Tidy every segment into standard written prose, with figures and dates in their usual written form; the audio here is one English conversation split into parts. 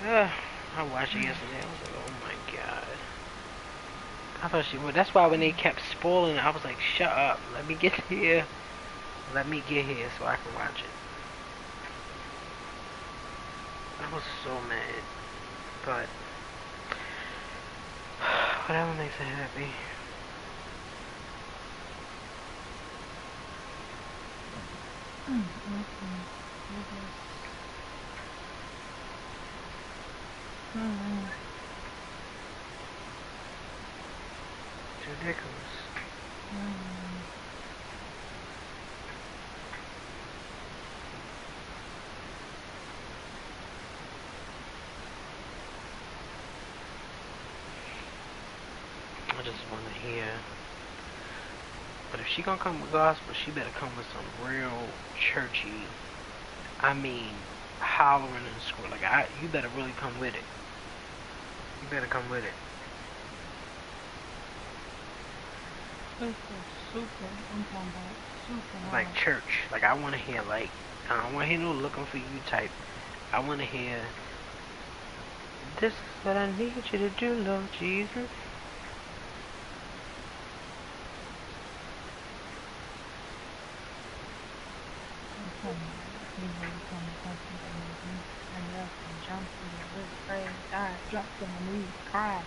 I watched it yesterday. I was like, oh my god. I thought she would. That's why when they kept spoiling it, I was like, shut up. Let me get here. Let me get here so I can watch it. I was so mad. But whatever makes her happy. It's ridiculous. I just want to hear. But if she gonna come with gospel, she better come with some real churchy. I mean, hollering and screaming. Like, you better really come with it. You better come with it. Super. I'm talking about super. Like church. Like, I want to hear, like, I don't want to hear no looking for you type. I want to hear, this is what I need you to do, Lord Jesus. Dropped on my knees, cried.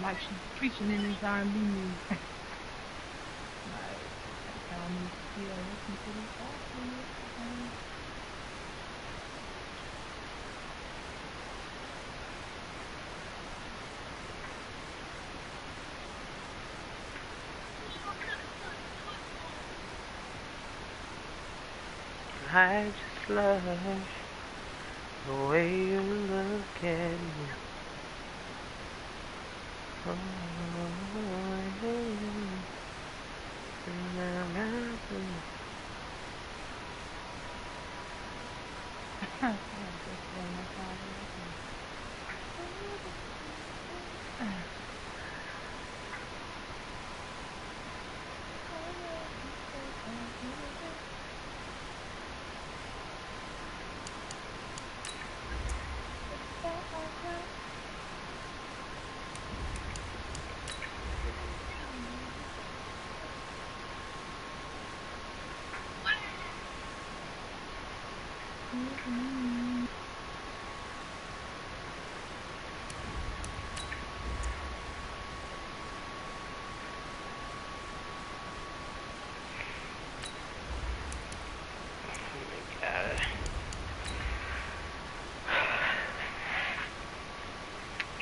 Like she's preaching in this R&B music. Like, that's how I need to feel. Listen to this gospel music. I just love the way you look at me. Oh,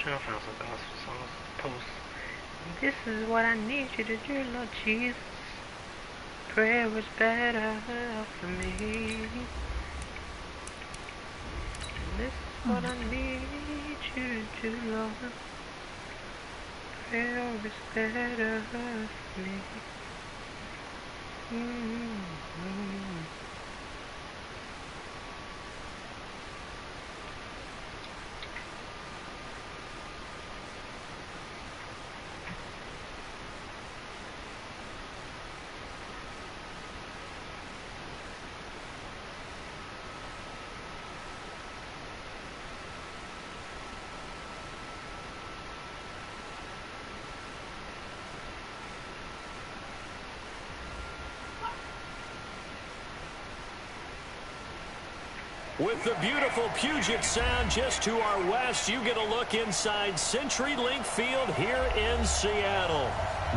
trying to find some gospel songs to post. This is what I need you to do, Lord Jesus. Prayer was better for me. This is what I need you to do, Lord. Prayer was better for me. With the beautiful Puget Sound just to our west, you get a look inside CenturyLink Field here in Seattle.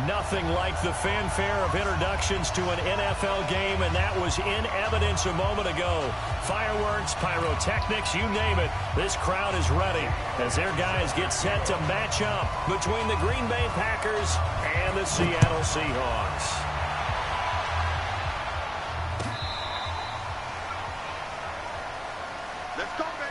Nothing like the fanfare of introductions to an NFL game, and that was in evidence a moment ago. Fireworks, pyrotechnics, you name it. This crowd is ready as their guys get set to match up between the Green Bay Packers and the Seattle Seahawks. Let's go, baby.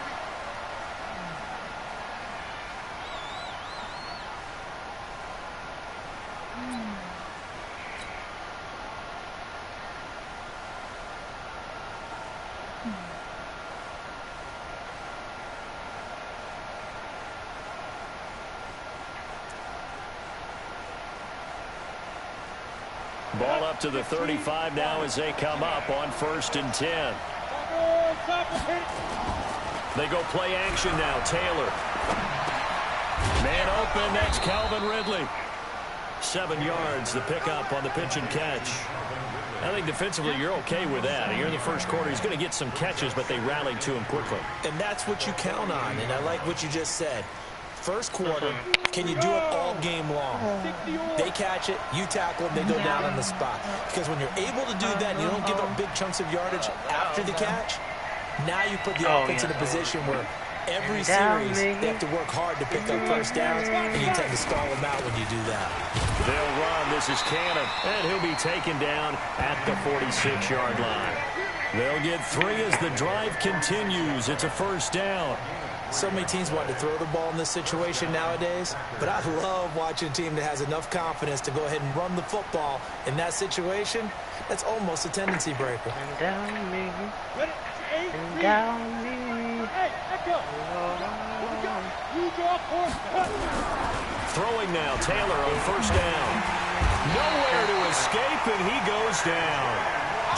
Ball up to the 35 now as they come up on 1st and 10. They go play action now. Taylor. Man open. That's Calvin Ridley. 7 yards, the pickup on the pitch and catch. I think defensively you're okay with that. Here in the first quarter, he's going to get some catches, but they rallied to him quickly. And that's what you count on, and I like what you just said. First quarter, can you do it all game long? They catch it, you tackle them, they go down on the spot. Because when you're able to do that and you don't give up big chunks of yardage after the catch, now you put the offense in a position where every series they have to work hard to pick up first downs, and you tend to stall them out when you do that. They'll run. This is Cannon, and he'll be taken down at the 46-yard line. They'll get 3 as the drive continues. It's a first down. So many teams want to throw the ball in this situation nowadays, but I love watching a team that has enough confidence to go ahead and run the football in that situation. That's almost a tendency breaker. And down me. And down me. Throwing now, Taylor on first down. Nowhere to escape, and he goes down.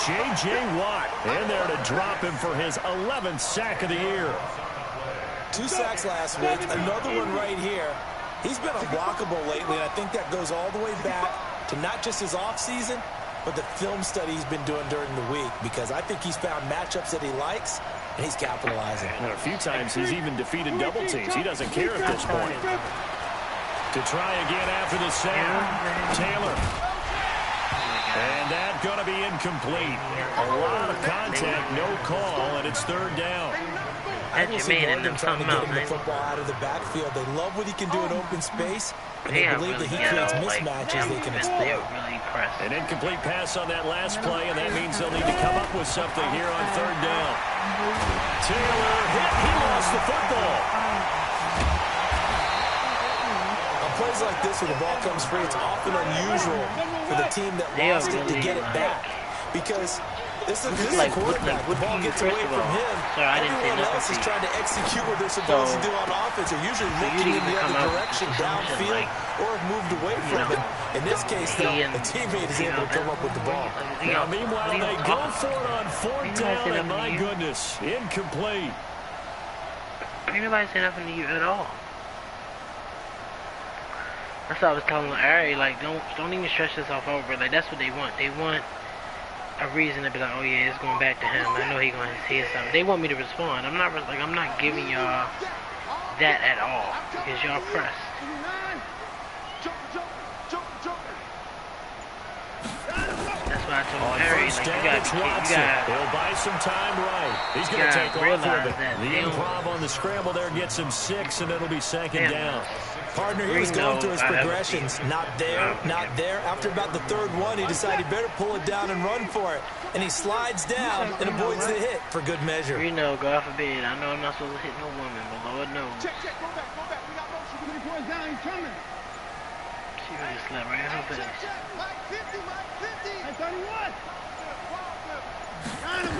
J.J. Watt in there to drop him for his 11th sack of the year. 2 sacks last week, another one right here. He's been unblockable lately, and I think that goes all the way back to not just his offseason, but the film study he's been doing during the week, because I think he's found matchups that he likes, and he's capitalizing. And a few times he's even defeated double teams. He doesn't care at this point. To try again after the sack, Taylor. And that's going to be incomplete. A lot of contact, no call, and it's third down. I will see Morgan trying to get him the football out of the backfield. They love what he can do in open space, and they believe that he creates mismatches they can exploit. An incomplete pass on that last play, and that means they'll need to come up with something here on third down. Taylor hit. He lost the football. On plays like this where the ball comes free, it's often unusual for the team that lost it to get it back, because this is a quarterback. The ball gets away from him. Everyone else is trying to execute what they're supposed to do on offense. They're usually looking in the other direction, downfield, or have moved away from it. In this case, though, a teammate is able to come up with the ball. Now, meanwhile, they go for it on fourth down, and my goodness, incomplete. I didn't realize they nothing to you at all. That's what I was telling Ari, like, don't even stretch this off over. Like, that's what they want. They want a reason to be like, oh yeah, it's going back to him. I know he's going to say something. They want me to respond. I'm not giving y'all that at all, because y'all pressed. That's why I told Harry, like, he'll buy some time right. He's going to take off with it. The improv on the scramble there gets him 6, and it'll be second down. Partner, he was going through his progressions. Not there, not there. After about the third one, he decided he better pull it down and run for it. And he slides down and avoids the hit for good measure. God forbid. I know I'm not supposed to hit no woman, but Lord knows. Check, go back. We got motion. We're going to put down. He's coming. She really slept right in her face.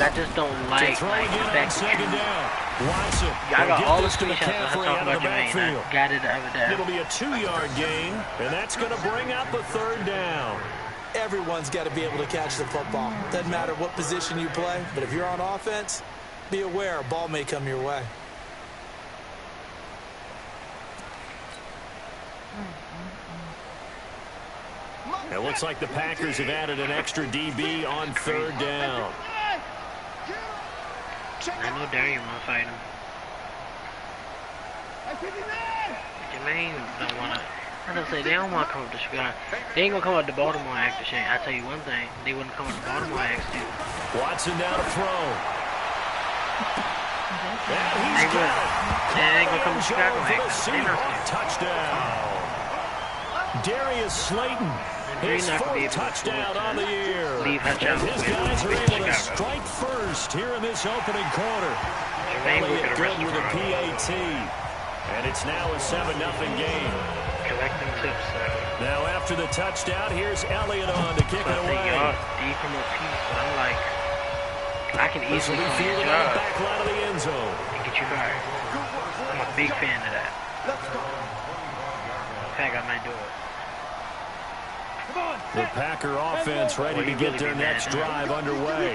I just don't like the fact that I got all the screenshots when I talk about Jermaine. I got it the other day. It'll be a 2-yard gain, and that's going to bring up a third down. Everyone's got to be able to catch the football. Doesn't matter what position you play, but if you're on offense, be aware a ball may come your way. It looks like the Packers have added an extra DB on third down. I know Darian want to fight him. Jermaine don't want to. I don't say they don't want to come up to Chicago. They ain't going to come up to Baltimore after Shane. I tell you one thing. They wouldn't come up to Baltimore after. Watson down to throw. And he's got it. They ain't going to come to Chicago after. Seahawks touchdown. Darius Slayton. His fourth touchdown on the year. And his guys are able to strike first here in this opening quarter. Elliott good with a PAT. And it's now a 7-0 game. Collecting tips. Now after the touchdown, here's Elliott on to kick it away. Deep from a piece, but I'm like, I can easily call you out back line of the end zone and get you fired. I'm a big fan of that. In fact, I might do it. The Packer offense ready to get their next drive underway.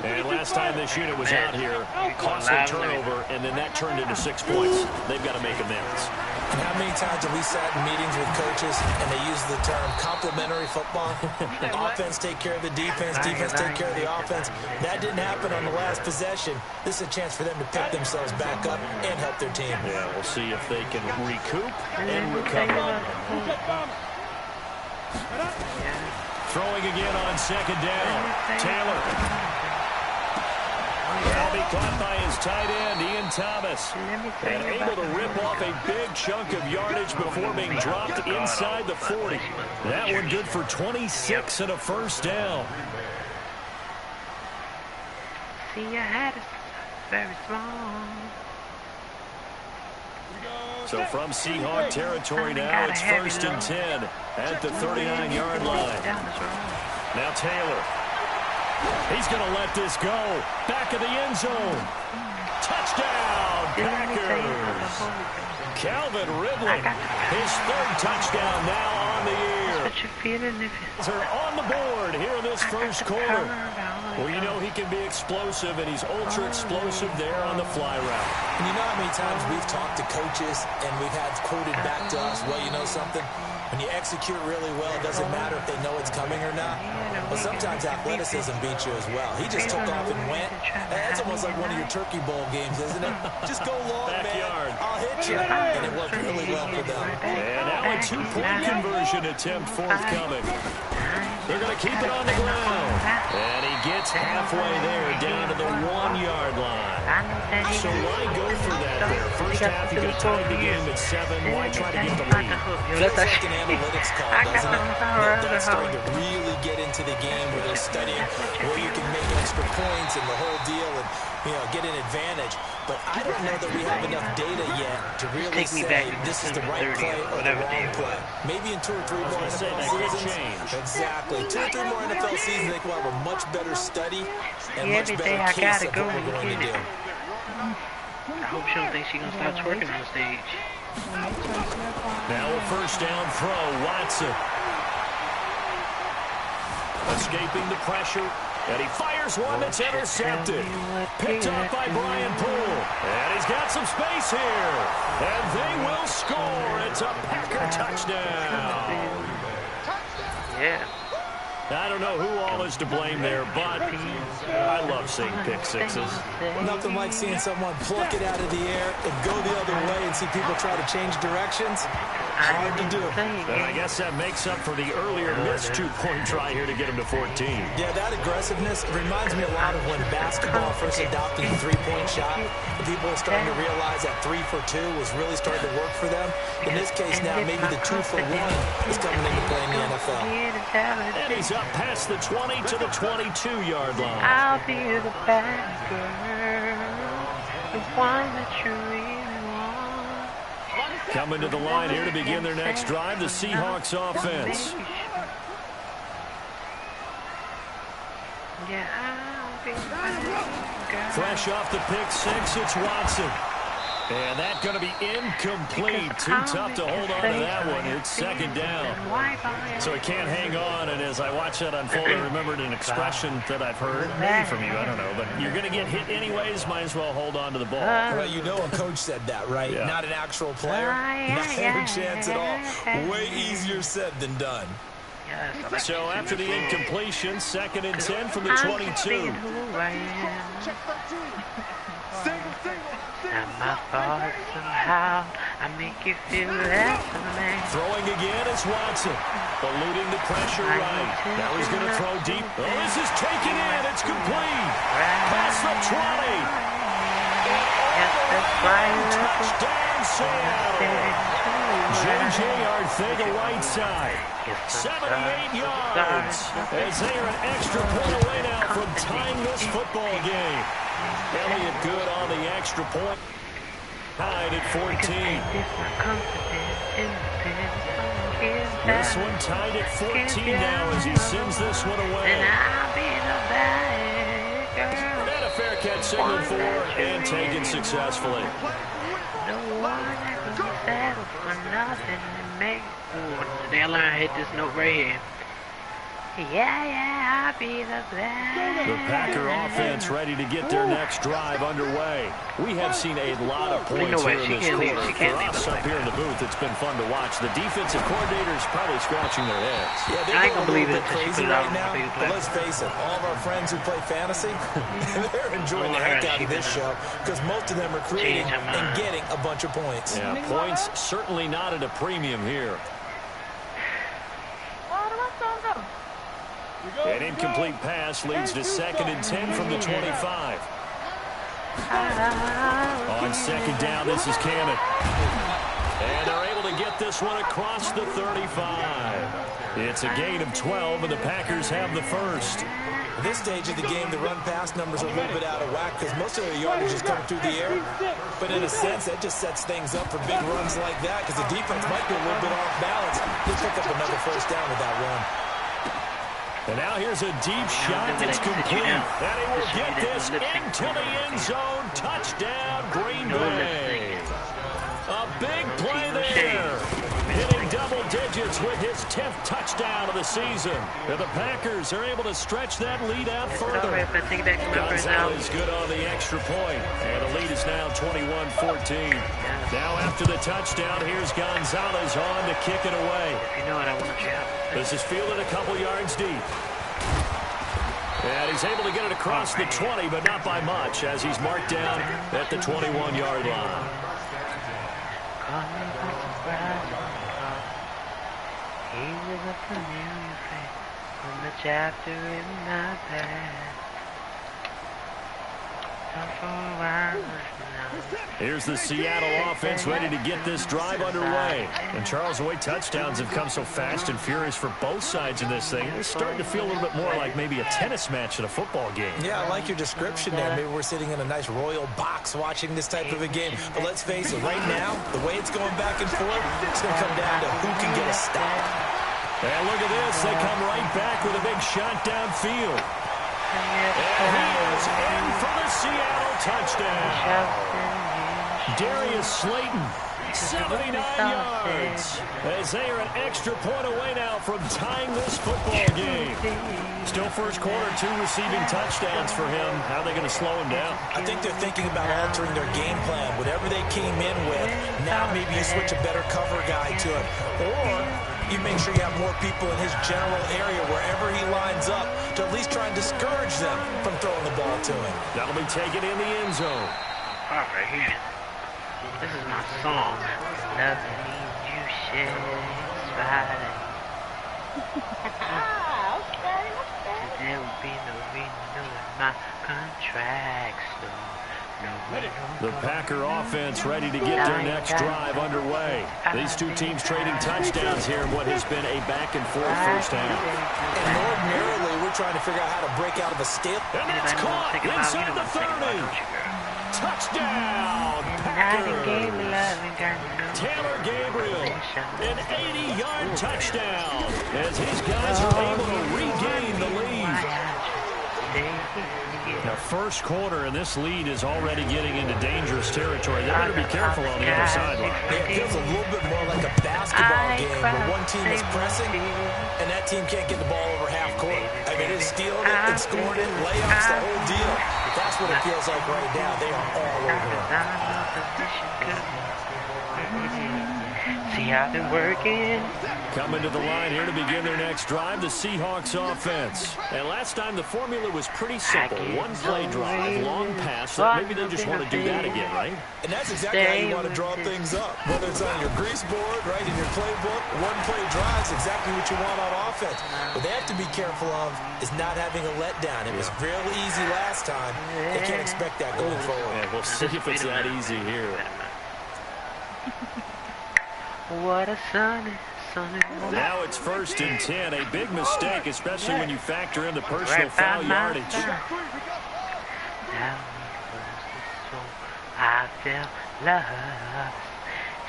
And last time this unit was out here, costly turnover, and then that turned into 6 points. They've got to make amends. And how many times have we sat in meetings with coaches and they use the term complementary football? Offense take care of the defense, defense take care of the offense. That didn't happen on the last possession. This is a chance for them to pick themselves back up and help their team. Yeah, we'll see if they can recoup and recover. Throwing again on second down. Taylor. That'll be caught by his tight end, Ian Thomas. And able to rip off a big chunk of yardage before being dropped inside the 40. That one good for 26 and a first down. See, your hat is very small. So from Seahawk territory now, it's 1st and 10 at the 39-yard line. Now Taylor. He's going to let this go. Back of the end zone. Touchdown, Packers. Calvin Ridley, his 3rd touchdown now on the year. They're on the board here in this first quarter. Well, you know he can be explosive, and he's ultra-explosive there on the fly route. And you know how many times we've talked to coaches and we've had quoted back to us, well, you know something? When you execute really well, it doesn't matter if they know it's coming or not. But sometimes athleticism beats you as well. He just took off and went. That's almost like one of your Turkey Bowl games, isn't it? Just go long, Backyard. man. I'll hit you. And it worked really well for them. And now a 2-point conversion attempt forthcoming. They're going to keep it on the ground. And he gets halfway there, down to the 1-yard line. So why go for that there? First half, you could have tied the game at 7. Why try to get the lead? Feels like an analytics call, doesn't it? That's starting to really get into the game where they're studying where you can make extra points and the whole deal and, you know, get an advantage. But I don't know that we have enough data yet to really say this is the right play or the wrong play. Maybe in 2 or 3 more NFL seasons. Exactly. 2 or 3 more NFL seasons, they will have a much better study and much better case of what we're going to do. I hope she don't think she's going to start twerking on stage. Now a first down throw, Watson. Escaping the pressure, and he fires one that's intercepted. Picked up by Brian Poole. And he's got some space here. And they will score. It's a Packer touchdown. Yeah. I don't know who all is to blame there, but I love seeing pick sixes. Nothing like seeing someone pluck it out of the air and go the other way and see people try to change directions. Hard to do. And I guess that makes up for the earlier missed 2-point try here to get him to 14. Yeah, that aggressiveness reminds me a lot of when basketball first adopted the 3-point shot. And people were starting to realize that 3 for 2 was really starting to work for them. In this case now, maybe the 2 for 1 is coming into play in the NFL. And he's up past the 20 to the 22-yard line. I'll be the bad girl, the one that you really want. Coming to the line here to begin their next drive, the Seahawks offense. Yeah, I'll be the bad girl. Fresh off the pick 6, it's Watson. And that's going to be incomplete. Too tough to hold on to that one. It's second down. So he can't hang on. And as I watch that unfold, I remembered an expression that I've heard, maybe from you, I don't know. But you're going to get hit anyways, might as well hold on to the ball. Well, you know a coach said that, right? Yeah. Not an actual player. Not a chance at all. Way easier said than done. So after the incompletion, 2nd and 10 from the 22. And my thoughts somehow I make you feel less than a man. Throwing again is Watson. Eluding the pressure right. Now he's going to throw deep. Oh, this is taken in. It's complete. Past the 20. Touchdown, Seattle. J.J. Arcega-Whiteside. 78 yards. As they are an extra point away now from tying this football game. Elliott good on the extra point. Tied at 14. This one tied at 14 now as he sends this one away. And a fair catch signaled for and taken successfully. They learn to hit this note right here. Yeah, I'll be the best. The Packer offense ready to get their next drive underway. We have seen a lot of points here in this quarter. For us up here in the booth, it's been fun to watch. The defensive coordinators probably scratching their heads. Yeah, they're I ain't gonna believe it crazy right now. But let's face it, all of our friends who play fantasy, they're enjoying the heck out of this show because most of them are creating and getting a bunch of points. Yeah, points certainly not at a premium here. An incomplete pass leads to 2nd and 10 from the 25. On 2nd down, this is Cammett. And they're able to get this one across the 35. It's a gain of 12, and the Packers have the first. At this stage of the game, the run-pass numbers are a little bit out of whack because most of their yardage is coming through the air. But in a sense, that just sets things up for big runs like that because the defense might be a little bit off balance. They'll pick up another first down with that run. And now here's a deep shot that's complete. And he will get this into the end zone. Touchdown, Green Bay. A big play there. Hitting double digits with his 10th touchdown of the season. And the Packers are able to stretch that lead out further. Gonzalez good on the extra point. And the lead is now 21-14. Now after the touchdown, here's Gonzalez on to kick it away. You know what I want you. This is fielded a couple yards deep. And he's able to get it across the 20, but not by much, as he's marked down at the 21-yard line. He was a familiar face from the chapter in my past. Here's the Seattle offense ready to get this drive underway. And Charles, the way touchdowns have come so fast and furious for both sides in this thing, it's starting to feel a little bit more like maybe a tennis match at a football game. Yeah, I like your description there. Maybe we're sitting in a nice royal box watching this type of a game. But let's face it, right now, the way it's going back and forth, it's going to come down to who can get a stop. And look at this. They come right back with a big shot downfield. And he is in for the Seattle touchdown. Darius Slayton, 79 yards. As they are an extra point away now from tying this football game. Still first quarter, 2 receiving touchdowns for him. How are they going to slow him down? I think they're thinking about altering their game plan. Whatever they came in with, now maybe you switch a better cover guy to it. Or you make sure you have more people in his general area wherever he lines up to at least try and discourage them from throwing the ball to him. That'll be taken in the end zone. All right, here. This is my song. Nothing you share is Friday. There will be no renewal in my contracts, The Packer offense ready to get their next drive underway. These two teams trading touchdowns here in what has been a back-and-forth first half. And ordinarily, we're trying to figure out how to break out of a stale. And it's caught inside the 30. Touchdown, Packers. Taylor Gabriel, an 80-yard touchdown as his guys are able to regain the lead. Now, first quarter, and this lead is already getting into dangerous territory. They better be careful on the other sideline. It feels a little bit more like a basketball game where one team is pressing, and that team can't get the ball over half court. I mean, it's stealing it, it's scoring it, layups, the whole deal. That's what it feels like right now. They are all over it. See, I've been working. Coming to the line here to begin their next drive, the Seahawks offense. And last time the formula was pretty simple. One-play drive, long pass. So maybe they just want to do that again, right? And that's exactly how you want to draw things up. Whether it's on your grease board, right, in your playbook, one-play drive is exactly what you want on offense. What they have to be careful of is not having a letdown. It was real easy last time. They can't expect that going forward. Yeah, we'll see if it's that easy here. What a sunny. Now it's 1st and 10. A big mistake, especially when you factor in the personal foul yardage. I felt love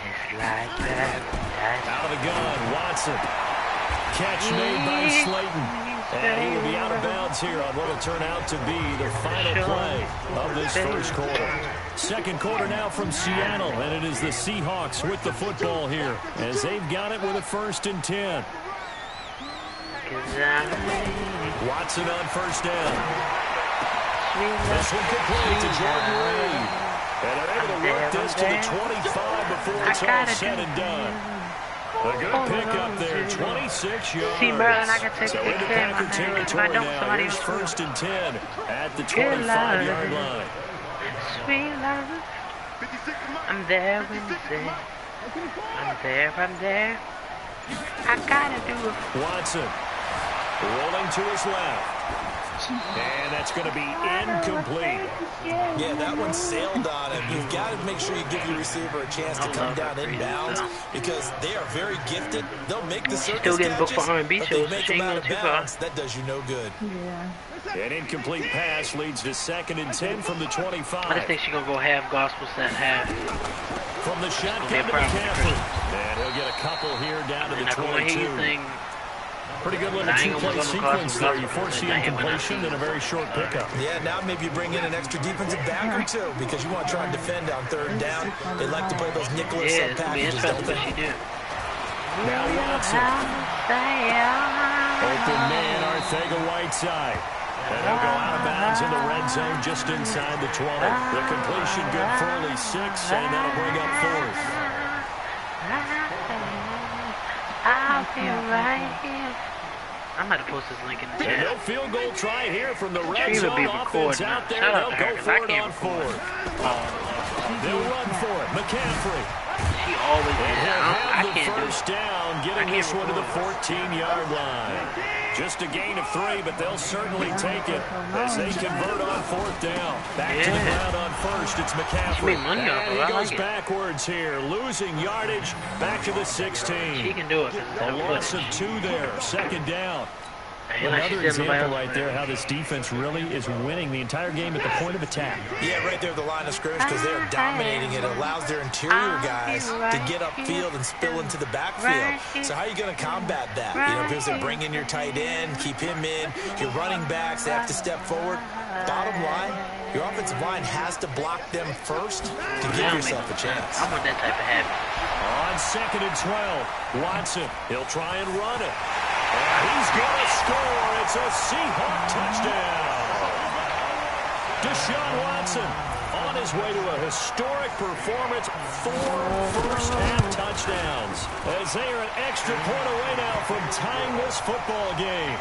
just like that. Out of the gun, Watson. Catch made by Slayton. And he will be out of bounds here on what will turn out to be the final play of this first quarter. Second quarter now from Seattle, and it is the Seahawks with the football here as they've got it with a 1st and 10. Watson on first down. This one complete to Jordan Reed. And they're able to work this to the 25 before it's all said and done. A good pickup there, 26 yards. See, Merlin, I can take So into care of Packer my territory now. Here's first and 10 at the 25-yard line. Sweet love, I'm there when you say, I'm there. I gotta do it. Watson rolling to his left. And that's going to be incomplete. Yeah, that one sailed on him. You've got to make sure you give your receiver a chance to come down inbounds because they are very gifted. They'll make the circus catches, but they make them out of bounds. That does you no good. Yeah. An incomplete pass leads to 2nd and 10 from the 25. I just think she's going to go half gospel set half. From the shotgun to McCaffrey. And he'll get a couple here down to the 22. Pretty good little two-play sequence there. You force the incompletion and a very short pickup. Yeah, now maybe you bring in an extra defensive back or two because you want to try and defend on 3rd down. They like to play those nickel or sub packages, don't they? Now Watson. Open man, Arcega-Whiteside. And he'll go out of bounds in the red zone just inside the 20. The completion good for only 6, and that'll bring up 4th. I'll be right here. I'm going to post this link in the chat. No field goal try here from the red zone. Offense out there. They'll go for it on 4th. They'll run for it. McCaffrey. She always and did. he'll have the can't first down, getting this one to the 14-yard line. Just a gain of 3, but they'll certainly take it as they convert on 4th down. Back to the ground on 1st. It's McCaffrey. And he goes backwards here, losing yardage back to the 16. She can do it. A loss of 2 there. 2nd down. Another example right there how this defense really is winning the entire game at the point of attack. Yeah, right there at the line of scrimmage because they're dominating it. It allows their interior guys to get upfield and spill into the backfield. So how are you going to combat that? You know, because they bring in your tight end, keep him in. Your running backs, they have to step forward. Bottom line, your offensive line has to block them first to give yourself a chance. I want that type of habit. On 2nd and 12, Watson, he'll try and run it. And he's going to score. It's a Seahawk touchdown. Deshaun Watson on his way to a historic performance. 4 first-half touchdowns as they are an extra point away now from tying this football game.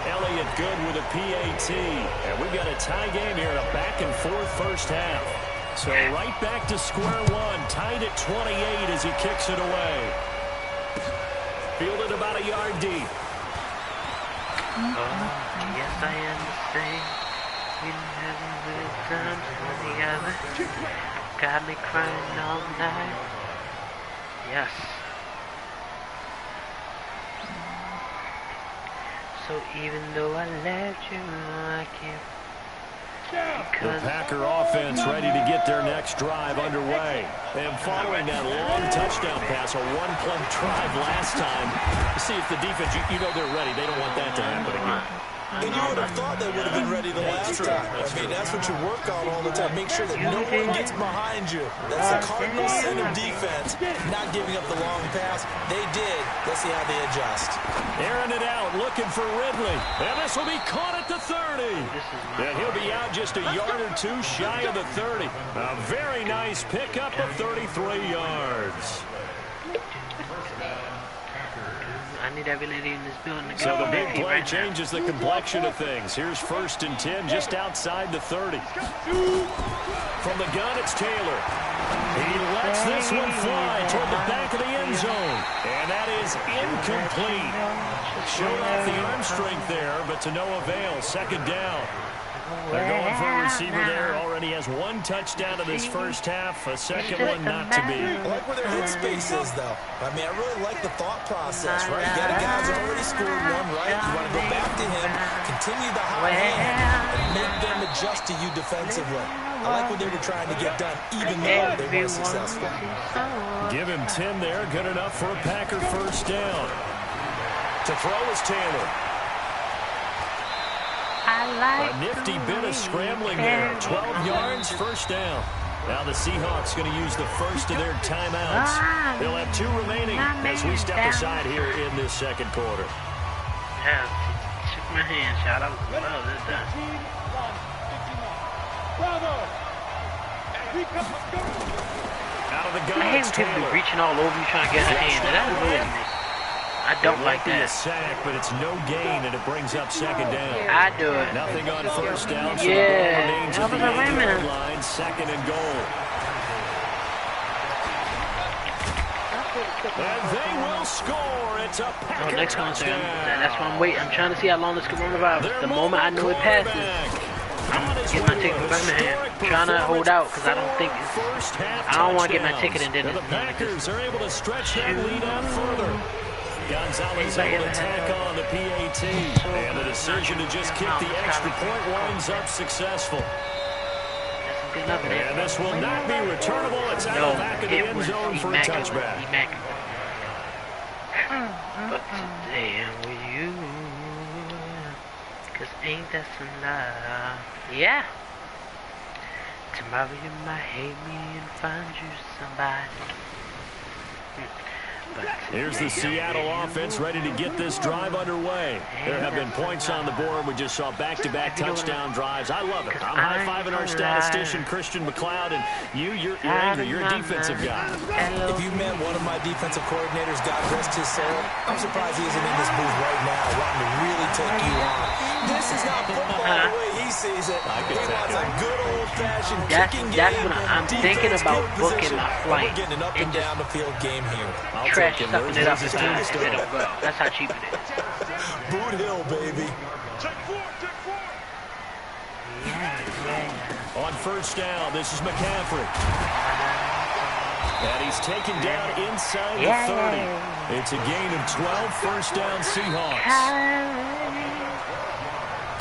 Elliott good with a PAT. And we've got a tie game here in a back-and-forth first half. So right back to square one, tied at 28 as he kicks it away. Fielded about a yard deep. Yes, I understand. We didn't have a good time for the other. Got me crying all night. Yes. So even though I left you, I can't. The Packer offense ready to get their next drive underway. And following that long touchdown pass, a one-play drive last time, to see if the defense, you know they're ready. They don't want that to happen again. And you would have thought they would have been ready the last time. I mean, that's what you work on all the time. Make sure that no one gets behind you. That's the cardinal sin of defense, not giving up the long pass. They did. Let's see how they adjust. Airing it out, looking for Ridley. And this will be caught at the 30. And he'll be out just a yard or 2 shy of the 30. A very nice pickup of 33 yards. I need everybody in this building to So the big play changes the complexion of things. Here's 1st and 10 just outside the 30. From the gun, it's Taylor. He lets this one fly toward the back of the end zone. And that is incomplete. Showed off the arm strength there, but to no avail. 2nd down. They're going for a receiver there. Already has 1 touchdown in this first half. A second one not to be. I like where their headspace is, though. I mean, I really like the thought process, right? You got a guy who's already scored 1, right? You want to go back to him, continue the hot hand, and make them adjust to you defensively. I like what they were trying to get done, even though they weren't successful. Give him 10 there. Good enough for a Packer first down. To throw is Taylor. A nifty bit of scrambling there. 12 yards, first down. Now the Seahawks going to use the first of their timeouts. They'll have 2 remaining as we step aside here in this second quarter. Yeah, shook my hand, shout out. Love this done. Out of the gun, I hate it's when people Taylor. be reaching all over you trying to get her hand. That annoys me. I don't like It won't be a that. sack, but it's no gain, and it brings up second down. I do it. Nothing on first down, so Yeah, the ball remains I at was the like, wait a 8-yard minute. line, second and goal. And they will score. It's a Oh, Packer next one, touchdown. that's why I'm waiting. I'm trying to see how long this coronavirus. Their The moment I know it passes, I'm getting my ticket back in my hand. I'm trying to hold out because I don't think it's. I don't want to get my ticket and then the it's Packers are able to stretch that lead out further. Gonzalez able to tack on the PAT, and the decision to just kick the extra point winds up successful. That's some good nothing. And this will not be returnable. It's out of the back of the end zone for a touchback. But today I'm with you, 'cause ain't that some love? Yeah. Tomorrow you might hate me and find you somebody. But Here's the Seattle offense ready to get this drive underway. There have been points on the board. We just saw back-to-back touchdown drives. I love it. I'm high-fiving our statistician, Christian McLeod, and you're angry. You're a defensive guy. If you met one of my defensive coordinators, God rest his soul, I'm surprised he isn't in this booth right now wanting to really take you on. This is not football the way he sees it. He wants a good old-fashioned kicking game. That's what I'm thinking about booking my flight. We're getting an up and down the field game here. Trash stuffing it up as soon as it don't go. That's how cheap it is. Boot Hill, baby. On first down, this is McCaffrey. And he's taken down inside the 30. It's a gain of 12, first down Seahawks.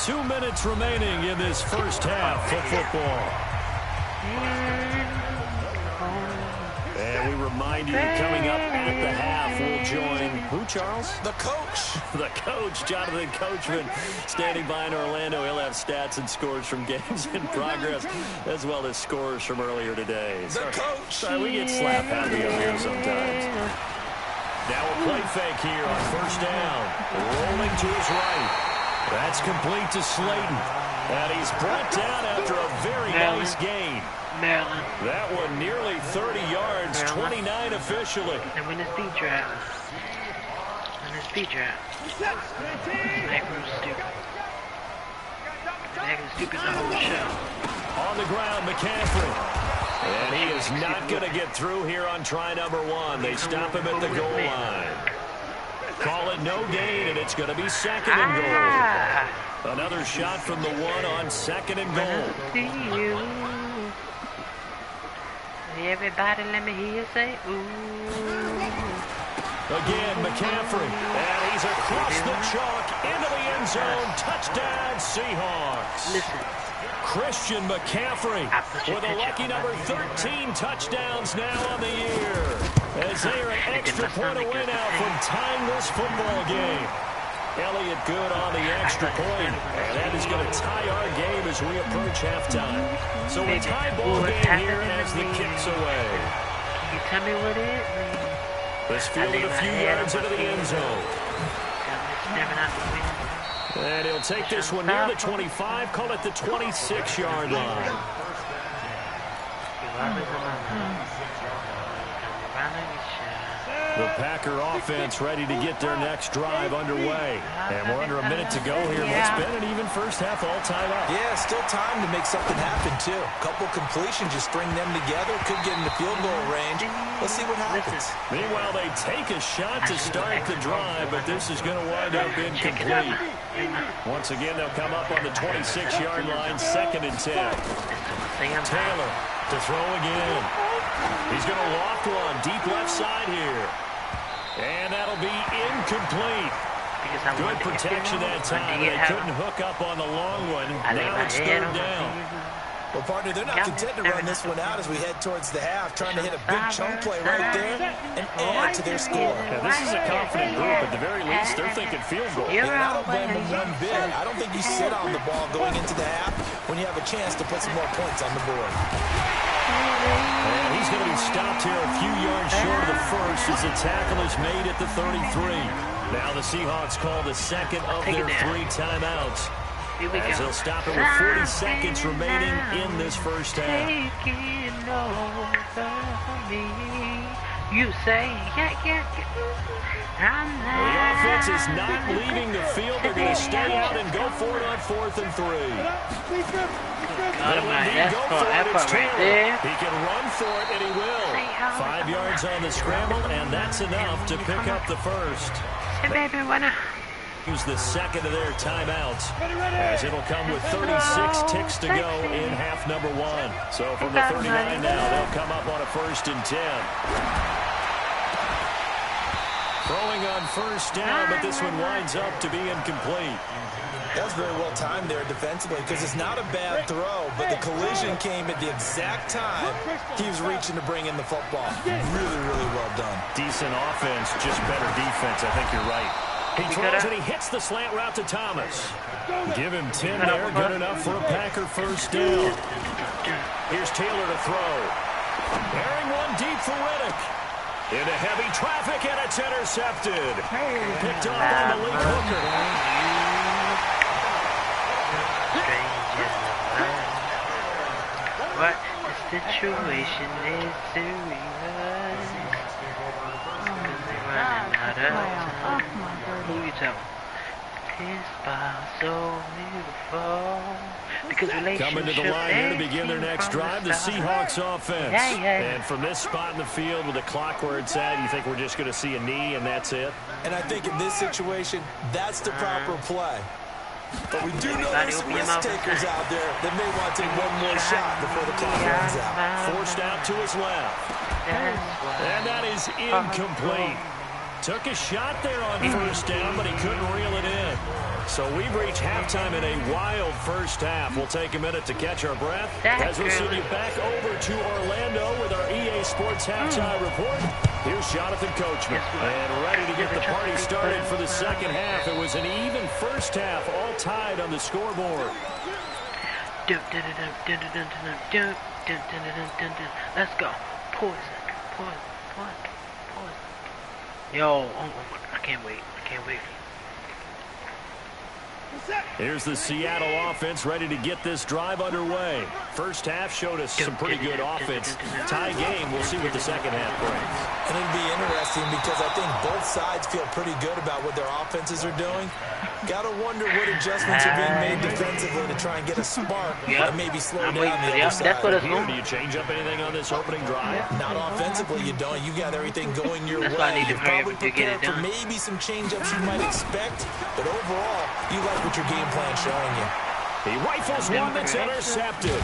2 minutes remaining in this first half of football. And we remind you, coming up at the half, we'll join who, Charles? The coach. The coach, Jonathan Coachman, standing by in Orlando. He'll have stats and scores from games in progress, as well as scores from earlier today. The coach. Sorry, we get slap happy up here sometimes. Now a play fake here on first down. Rolling to his right. That's complete to Slayton. And he's brought down after a very nice gain. Maryland. That one nearly 30 yards, 29 officially. And when it's beat trap. When it's beat trap. Mac was stupid. Mac was stupid the whole show. On the ground, McCaffrey. And he is not going to get through here on try number one. They stop him at the goal line. Call it no gain, and it's going to be second and goal. Another shot from the one on second and goal. Everybody let me hear you say, ooh. Again, McCaffrey. And he's across the chalk into the end zone. Touchdown, Seahawks. Listen. Christian McCaffrey with a lucky number 13 touchdowns now on the year. As they are an extra point away now from tying this football game. Elliott good on the extra point, and that is going to tie our game as we approach halftime. So a tie ball game here as the kick's away. Can you tell me what it is? This fielded a few yards into the end zone. And he'll take this one near the 25, call it the 26-yard line. The Packer offense ready to get their next drive underway. And we're under a minute to go here. What's been an even first half all tied up. Yeah, still time to make something happen, too. Couple completions, just string them together. Could get into field goal range. Let's see what happens. Meanwhile, they take a shot to start the drive, but this is going to wind up incomplete. Once again, they'll come up on the 26-yard line, second and 10. Taylor to throw again. He's going to loft one deep left side here. And that'll be incomplete. Good protection that time. They couldn't hook up on the long one. Now it's third down. Well, partner, they're not content to run this one out as we head towards the half, trying to hit a big chunk play right there and add to their score. Now, this is a confident group. At the very least, they're thinking field goal. And I don't blame them one bit. I don't think you sit on the ball going into the half when you have a chance to put some more points on the board. And he's going to be stopped here a few yards short of the first as the tackle is made at the 33. Now the Seahawks call the second of their 3 timeouts. As they'll stop it with 40 seconds remaining in this first half. Taking over me. You say, yeah. The offense is not leaving the field. They're going to stay out and go for it on 4th and 3. That's right there. He can run for it, and he will. 5 yards on the scramble, and that's enough to pick up the first. Hey, baby, wanna? Use the second of their timeouts, as it'll come with 36 ticks to go in half number 1. So from the 39 now, they'll come up on a 1st and 10. Throwing on first down, but this one winds up to be incomplete. That was very well timed there defensively because it's not a bad throw, but the collision came at the exact time he was reaching to bring in the football. Really, really well done. Decent offense, just better defense. I think you're right. He throws and he hits the slant route to Thomas. Give him 10 there, good enough for a Packer first down. Here's Taylor to throw. Bearing one deep for Riddick. Into heavy traffic, and it's intercepted. Picked off by Malik Hooker. What the situation is serious. Running out of time. Who you tell? This bar so beautiful. Because coming to the line here to begin their next drive, the Seahawks offense. And from this spot in the field with the clock where it's at, you think we're just going to see a knee and that's it? And I think in this situation, that's the proper play. But we do know there's some risk takers out there that may want to take one more shot before the clock runs out. Forced out to his left. And that is incomplete. Took a shot there on first down, but he couldn't reel it in. So we've reached halftime in a wild first half. We'll take a minute to catch our breath as we'll send you back over to Orlando with our EA Sports Halftime Report. Here's Jonathan Coachman. And ready to get the party started for the second half. It was an even first half, all tied on the scoreboard. Let's go. Poison. Yo, I can't wait. Here's the Seattle offense ready to get this drive underway. First half showed us some pretty good offense. Tie game. We'll see what the second half brings. And it'll be interesting because I think both sides feel pretty good about what their offenses are doing. Got to wonder what adjustments are being made defensively to try and get a spark and maybe slow down the other side. That's what it's going. Do you change up anything on this opening drive? Not offensively, you don't. You got everything going your way. You're probably prepared for maybe some change-ups you might expect, but overall, you like what your game plan's showing you. He rifles one that's intercepted.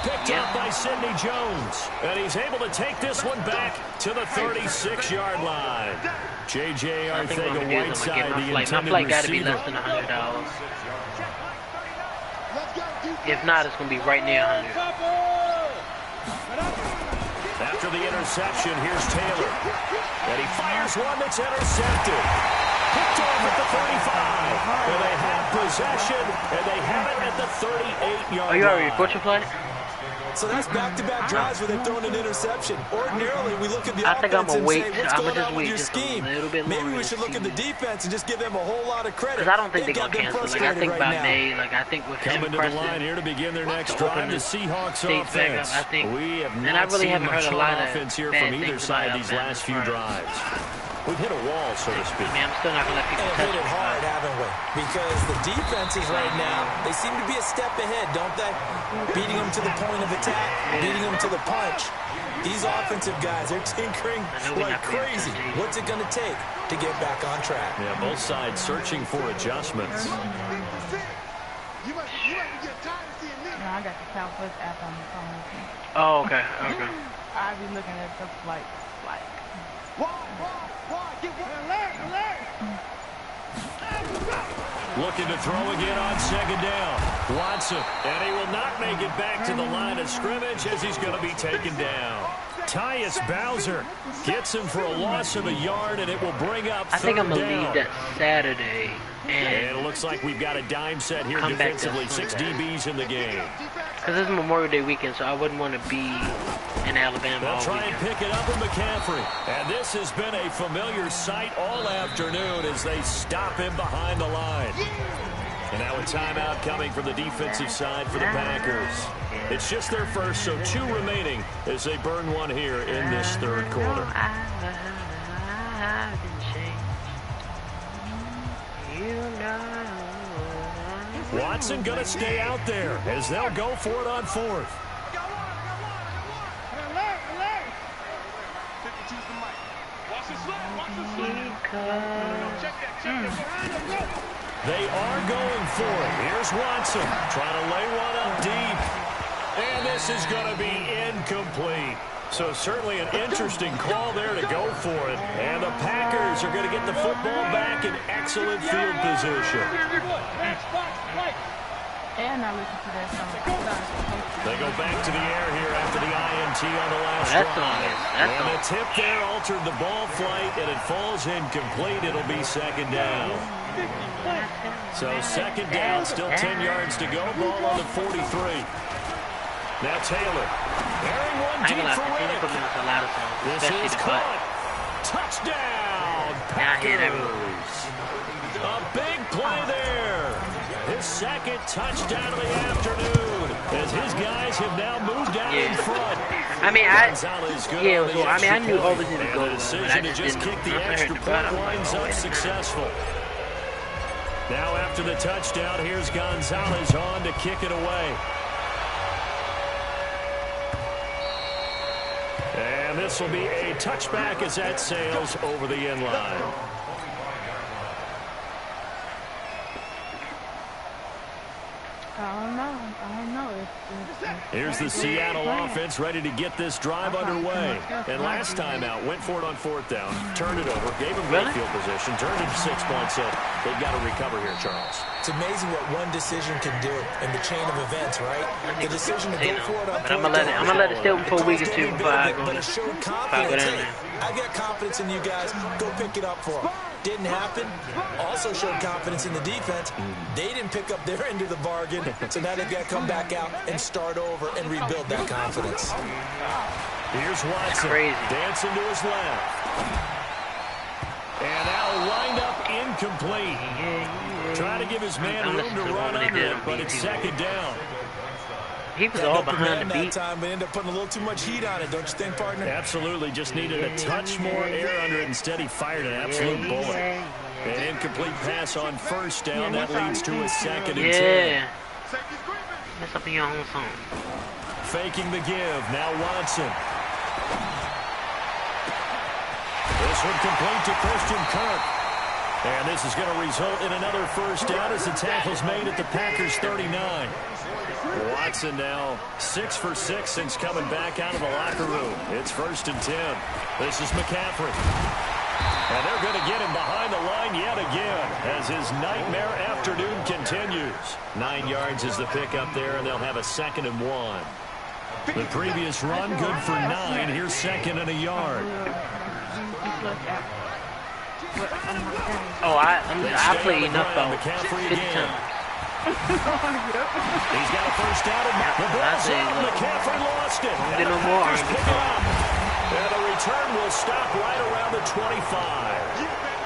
Picked up by Sidney Jones. And he's able to take this one back to the 36-yard line. J.J. Arthega-Whiteside, the intended my flight got to be receiver. less than $100. If not, it's going to be right near 100. After the interception, here's Taylor. And he fires one that's intercepted. Picked off at the 35. And they have possession, and they have it at the 38-yard line. Are you already report your flight? So that's back-to-back drives where they've thrown an interception. Ordinarily, we look at the offense and say, what's going on with your scheme? Maybe we should look at the defense and just give them a whole lot of credit. Because I don't think they're going to cancel. Like, I think by May, like, I think with coming to the line here to begin their next drive, the Seahawks offense. We have not seen much offense here from either side these last few drives. We've hit a wall, so to speak. I mean, I'm still not going to let people touch hit it hard, haven't we? Because the defenses right now, they seem to be a step ahead, don't they? Beating them to the point of attack, beating them to the punch. These offensive guys, they're tinkering like crazy. What's it going to take to get back on track? Yeah, both sides searching for adjustments. No, I got the Southwest app on the phone. Oh, okay. I be looking at the flight. Looking to throw again on second down. Watson, and he will not make it back to the line of scrimmage as he's going to be taken down. Tyus Bowser gets him for a loss of a yard, and it will bring up I think I'm going to down. leave that Saturday. And it looks like we've got a dime set here defensively. 6 DBs in the game. Because it's Memorial Day weekend, so I wouldn't want to be in Alabama They'll all try and weekend. pick it up with McCaffrey. And this has been a familiar sight all afternoon as they stop him behind the line. And now a timeout coming from the defensive side for the Packers. It's just their first, so 2 remaining as they burn one here in this third quarter. Watson going to stay out there as they'll go for it on 4th. They are going for it. Here's Watson trying to lay one up deep. And this is going to be incomplete. So certainly an interesting call there to go for it. And the Packers are going to get the football back in excellent field position. And I listen to that song. They go back to the air here after the INT on the last drive. And the tip there altered the ball flight, and it falls incomplete. It'll be second down. So second down, still 10 yards to go. Ball on the 43. Now Taylor. Airing one deep for Riddick. This is caught. Touchdown, Packers. A big play there. His second touchdown of the afternoon as his guys have now moved out in front. I mean, I knew Auburn didn't go. The decision to just kick the extra point winds up successful. Now after the touchdown, here's Gonzalez on to kick it away. And this will be a touchback as that sails over the end line. I don't know. Here's the Seattle offense ready to get this drive underway. And last time out, went for it on 4th down, turned it over, gave him great field position, turned it to 6 points. So they've got to recover here, Charles. It's amazing what one decision can do in the chain of events, right? The decision to go for it on 4th down. I'm gonna let it stay for a week or two before I go But it showed confidence. Hey, I've got confidence in you guys. Go pick it up for them. Didn't happen. Also showed confidence in the defense. They didn't pick up their end of the bargain, so now they've got to come back out and start over and rebuild that confidence. Here's Watson dancing to his left. And now lined up incomplete. Trying to give his man room to run under it, but it's second down. He was all behind the beat. That time, but ended up putting a little too much heat on it, don't you think, partner? Absolutely. Just needed a touch more air under it. Instead, he fired an absolute bullet. An incomplete pass on 1st down. That leads to a 2nd and 10. Mess up in your own phone. Faking the give. Now Watson. This one complete to Christian Kirk. And this is going to result in another 1st down as the tackle's made at the Packers 39. Watson now 6 for 6 since coming back out of the locker room. It's 1st and 10. This is McCaffrey. And they're going to get him behind the line yet again as his nightmare afternoon continues. 9 yards is the pickup there, and they'll have a 2nd and 1. The previous run good for 9. Here's 2nd and a yard. Oh, I played enough though. McCaffrey again. He's got a 1st down and the ball's out. McCaffrey lost it. Get no more. Just pick it up. And the return will stop right around the 25.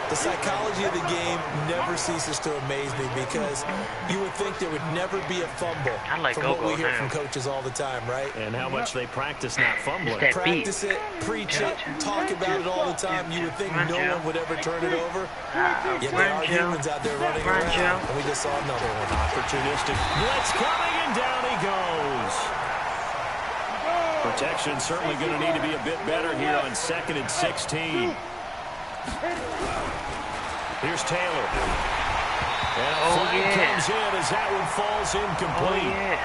The psychology of the game never ceases to amaze me because you would think there would never be a fumble from what we hear from coaches all the time, right? And how much they practice not fumbling. Practice it, preach it, talk about it all the time. You would think no one would ever turn it over. Yet there are humans out there running around, and we just saw another one. Opportunistic blitz coming, and down he goes. Protection certainly going to need to be a bit better here on 2nd and 16. Here's Taylor. And a flag comes in as that one falls incomplete.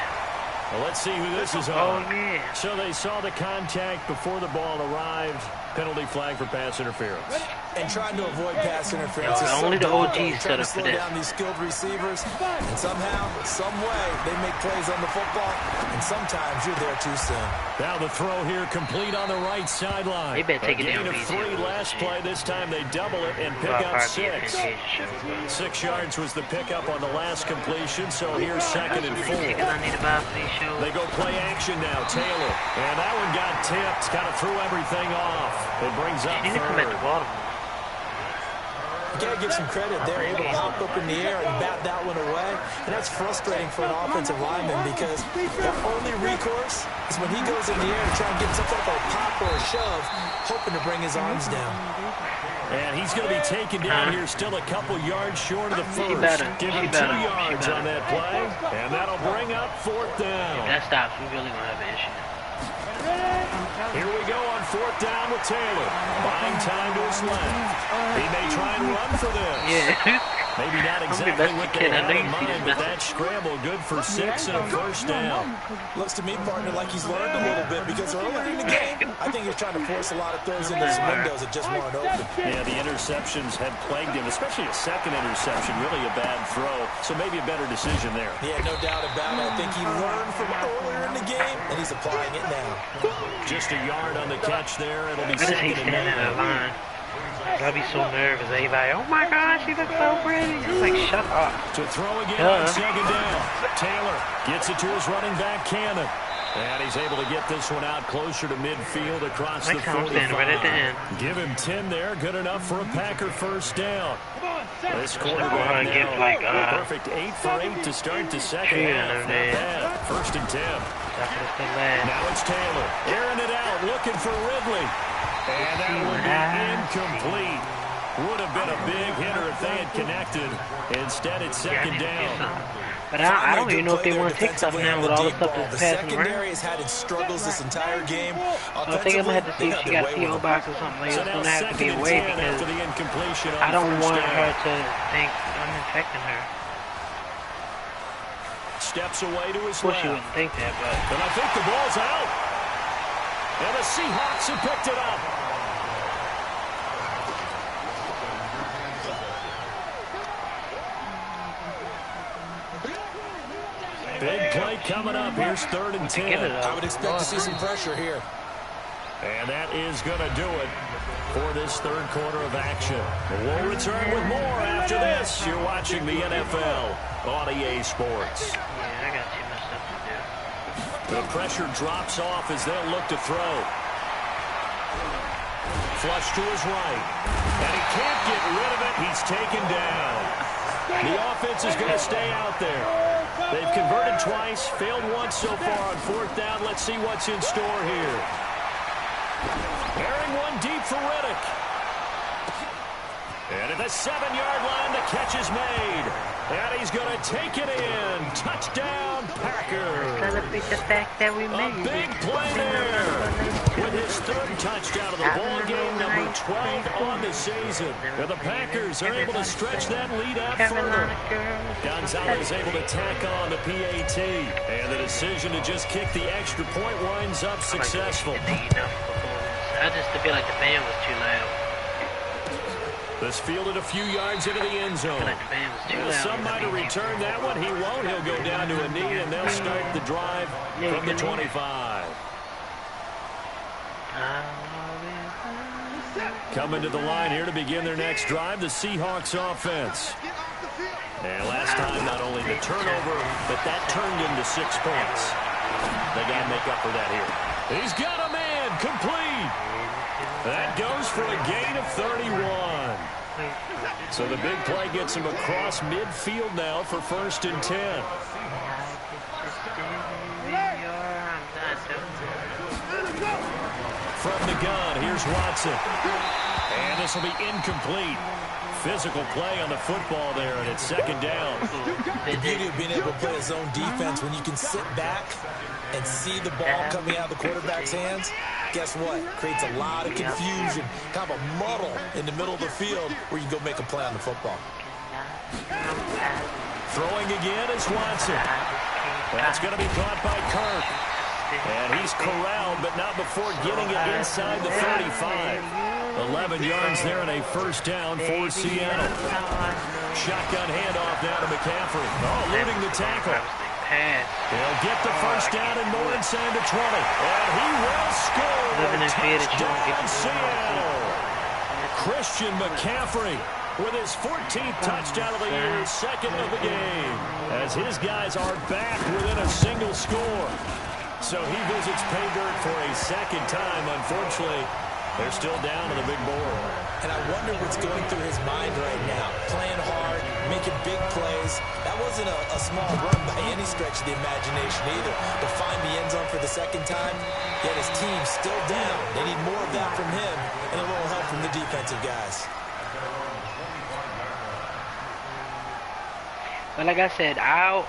Well, let's see who this is on. So they saw the contact before the ball arrived. Penalty flag for pass interference. And trying to avoid pass interference is only the OGs set up for slow down these skilled receivers, and somehow, some way, they make plays on the football, and sometimes you're there too soon. Now the throw here complete on the right sideline. They better take it down. A gain of 3 last play. This time they double it and pick up 6. 6 yards was the pickup on the last completion, so here's 2nd and 4. kills. They go play action now. Taylor. And that one got tipped. Kind of threw everything off. It brings up He need to come back to third. Baltimore. You gotta give some credit. They're able to hop up in the air and bat that one away. And that's frustrating for an offensive lineman because their only recourse is when he goes in the air to try and get some type of a pop or a shove, hoping to bring his arms down. And he's going to be taken down here, still a couple yards short of the first. Give him 2 yards on that play, and that'll bring up fourth down. If that stops, we really gonna have an issue. Here we go on fourth down with Taylor. Buying time to his left. He may try and run for this. Yeah. Maybe not exactly what they had in mind, but that scramble good for 6 and a first down. Looks to me, partner, like he's learned a little bit because earlier in the game, I think he was trying to force a lot of throws into some windows that just weren't open. Yeah, the interceptions had plagued him, especially a second interception, really a bad throw. So maybe a better decision there. Yeah, no doubt about it. I think he learned from earlier in the game, and he's applying it now. Just a yard on the catch there. It'll be I just hate second and standing in the 9. line. I'd be so nervous. They like, oh my gosh, she looks so pretty. I'm like, shut up. To throw again on second down. Taylor gets it to his running back, Cannon. And he's able to get this one out closer to midfield across the 45. Right at the end. Give him 10 there. Good enough for a Packer first down. This quarterback Give now, like, perfect 8 for 8 to start the second half. Not bad. First and 10. Now it's Taylor. Airing it out, looking for Ridley. And that would be incomplete. Would have been a big hitter if they had connected. Instead, it's second down. But I don't even know if they want to take stuff now with all the stuff that's passing around. The secondary has had its struggles this entire game. I think I'm going to have to see if she got a PO box or something. Like it's going to have to be away because I don't want her to think I'm infecting her. Steps away to his Of course left. she wouldn't think that, but... And I think the ball's out. And the Seahawks have picked it up. Big play coming up. Here's 3rd and 10. I would expect to see some pressure here. And that is going to do it for this third quarter of action. We'll return with more after this. You're watching the NFL on EA Sports. Yeah, I got too much stuff to do. The pressure drops off as they'll look to throw. Flush to his right. And he can't get rid of it. He's taken down. The offense is going to stay out there. They've converted twice, failed once so far on fourth down. Let's see what's in store here. Airing one deep for Riddick. And at the 7-yard line, the catch is made. And he's going to take it in. Touchdown, Packers. Celebrate the fact that we made A big play there. With his 3rd touchdown of the ball game, number 12 on the season. And the Packers are able to stretch that lead out further. Gonzalez able to tack on the PAT. And the decision to just kick the extra point winds up successful. I just feel like the band was too loud. This fielded a few yards into the end zone. I feel like the band was too loud. Some might have returned that one. He won't. He'll go down to a knee, and they'll start the drive from the 25. Coming to the line here to begin their next drive, the Seahawks offense. And last time, not only the turnover, but that turned into 6 points. They got to make up for that here. He's got a man, complete. That goes for a gain of 31. So the big play gets him across midfield now for 1st and 10. From the gun, here's Watson. And this will be incomplete. Physical play on the football there, and it's 2nd down. The beauty of being able to play a zone defense when you can sit back and see the ball coming out of the quarterback's hands, guess what? Creates a lot of confusion, kind of a muddle in the middle of the field where you can go make a play on the football. Throwing again is Watson. That's going to be caught by Kirk. And he's corralled, but not before getting it inside the 35. 11 yards there and a 1st down for Seattle. Shotgun handoff now to McCaffrey. Oh, eluding the tackle. He'll get the 1st down and more inside the 20. And he will score. Touchdown, Seattle. Christian McCaffrey with his 14th touchdown of the year, second of the game, as his guys are back within a single score. So he visits pay dirt for a second time. Unfortunately, they're still down on the big board. And I wonder what's going through his mind right now. Playing hard, making big plays. That wasn't a small run by any stretch of the imagination either. To find the end zone for the second time, yet his team's still down. They need more of that from him and a little help from the defensive guys. But like I said, I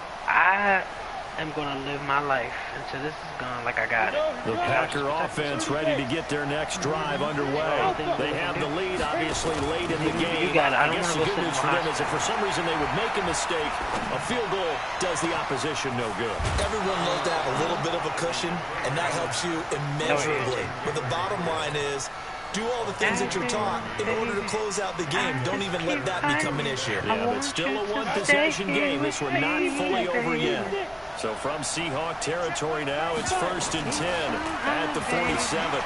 am going to live my life until this is gone like I got it. The Packer offense ready to get their next drive underway. They have the lead, obviously, late in the game. You got it. I guess the good news for them is if for some reason they would make a mistake, a field goal does the opposition no good. Everyone loves to have a little bit of a cushion, and that helps you immeasurably. But the bottom line is, do all the things that you're taught in order to close out the game. Don't even let that become an issue. Yeah, but still a one-possession game. This one not fully over yet. So from Seahawk territory now, it's 1st and 10 at the 47.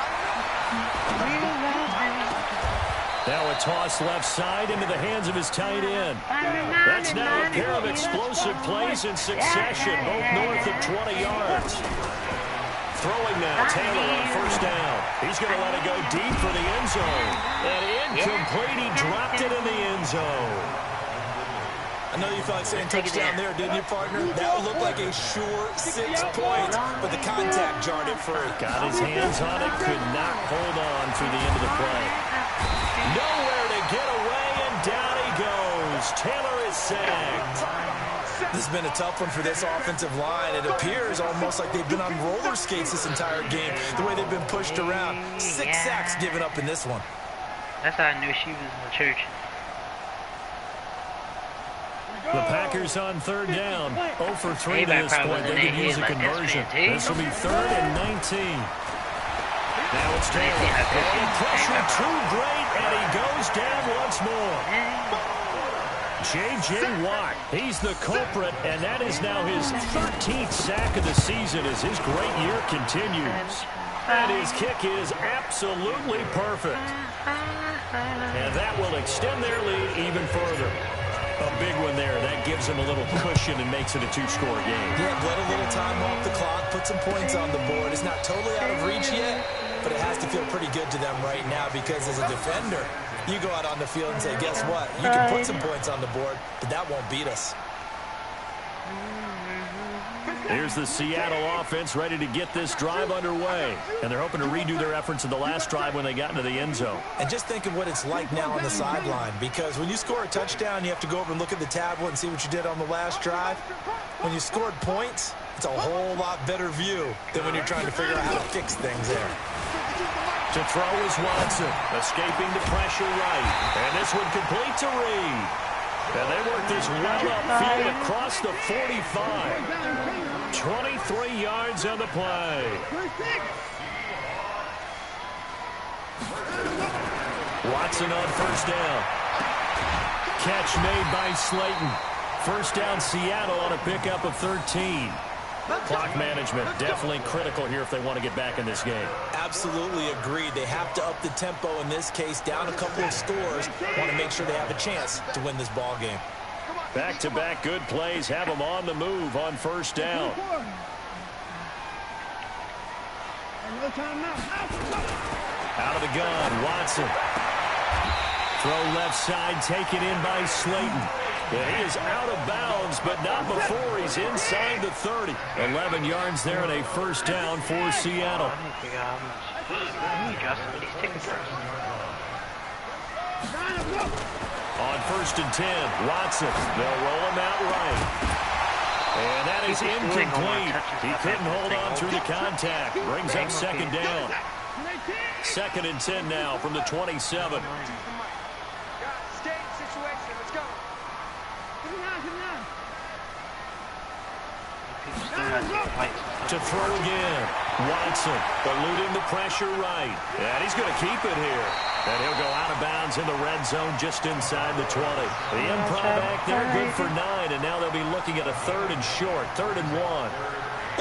Now a toss left side into the hands of his tight end. That's now a pair of explosive plays in succession, both north of 20 yards. Throwing now, Taylor on 1st down. He's going to let it go deep for the end zone. And incomplete, he dropped it in the end zone. I know you felt like saying touchdown there, didn't you, partner? That would look like a sure 6 points, but the contact jarred it free. Got his hands on it, could not hold on through the end of the play. Nowhere to get away, and down he goes. Taylor is sacked. This has been a tough one for this offensive line. It appears almost like they've been on roller skates this entire game, the way they've been pushed around. 6 sacks given up in this one. That's how I knew she was in church. The Packers on 3rd down. 0 for 3 to this point. They could use a conversion. This will be 3rd and 19. Now it's Taylor. Oh, pressure too great, and he goes down once more. J.J. Watt, he's the culprit, and that is now his 13th sack of the season as his great year continues. And his kick is absolutely perfect. And that will extend their lead even further. A big one there. That gives them a little cushion and makes it a 2-score game. Yeah, let a little time off the clock, put some points on the board. It's not totally out of reach yet, but it has to feel pretty good to them right now because as a defender, you go out on the field and say, guess what? You can put some points on the board, but that won't beat us. Here's the Seattle offense ready to get this drive underway. And they're hoping to redo their efforts in the last drive when they got into the end zone. And just think of what it's like now on the sideline, because when you score a touchdown, you have to go over and look at the tablet and see what you did on the last drive. When you scored points, it's a whole lot better view than when you're trying to figure out how to fix things there. To throw is Watson, escaping the pressure right. And this one complete to Reed. And they work this well upfield across the 45. 23 yards on the play. Watson on 1st down. Catch made by Slayton. 1st down Seattle on a pickup of 13. Clock management definitely critical here if they want to get back in this game. Absolutely agreed. They have to up the tempo in this case, down a couple of scores. Want to make sure they have a chance to win this ball game. Back-to-back good plays have them on the move on 1st down. Out of the gun, Watson. Throw left side, taken in by Slayton. Yeah, he is out of bounds, but not before he's inside the 30. 11 yards there and a 1st down for Seattle. On 1st and 10, Watson. They'll roll him out right. And that is incomplete. He couldn't hold on through the contact. Brings up 2nd down. 2nd and 10 now from the 27. To throw again. Watson eluding the pressure right. And he's going to keep it here. And he'll go out of bounds in the red zone just inside the 20. The improv back there good for 9. And now they'll be looking at a 3rd and short. 3rd and 1.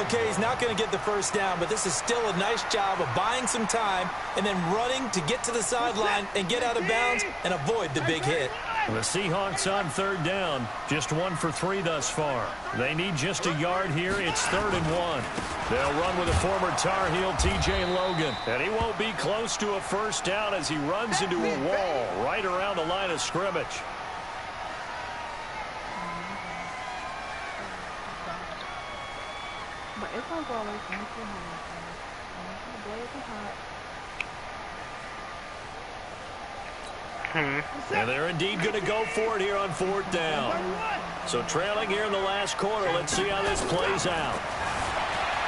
Okay, he's not going to get the 1st down, but this is still a nice job of buying some time and then running to get to the sideline and get out of bounds and avoid the big hit. The Seahawks on third down. Just 1 for 3 thus far. They need just a yard here. It's 3rd and 1. They'll run with a former Tar Heel, T.J. Logan. And he won't be close to a first down as he runs into a wall right around the line of scrimmage. But it's gonna go away from me too hard. The blade is hot. And they're indeed going to go for it here on 4th down. So trailing here in the last quarter. Let's see how this plays out.